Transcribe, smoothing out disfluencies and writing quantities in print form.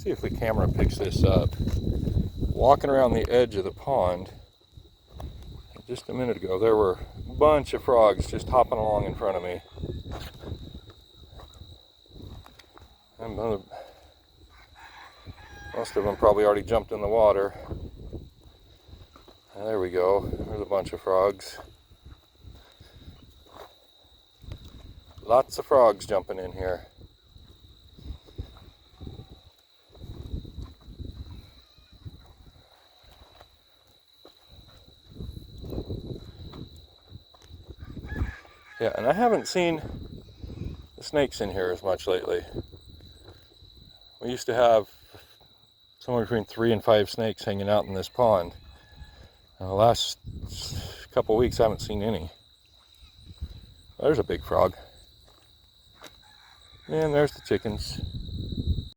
See if the camera picks this up. Walking around the edge of the pond, just a minute ago, there were a bunch of frogs just hopping along in front of me. And most of them probably already jumped in the water. There we go. There's a bunch of frogs. Lots of frogs jumping in here. Yeah, and I haven't seen the snakes in here as much lately. We used to have somewhere between 3 and 5 snakes hanging out in this pond. The last couple weeks I haven't seen any. There's a big frog. And there's the chickens.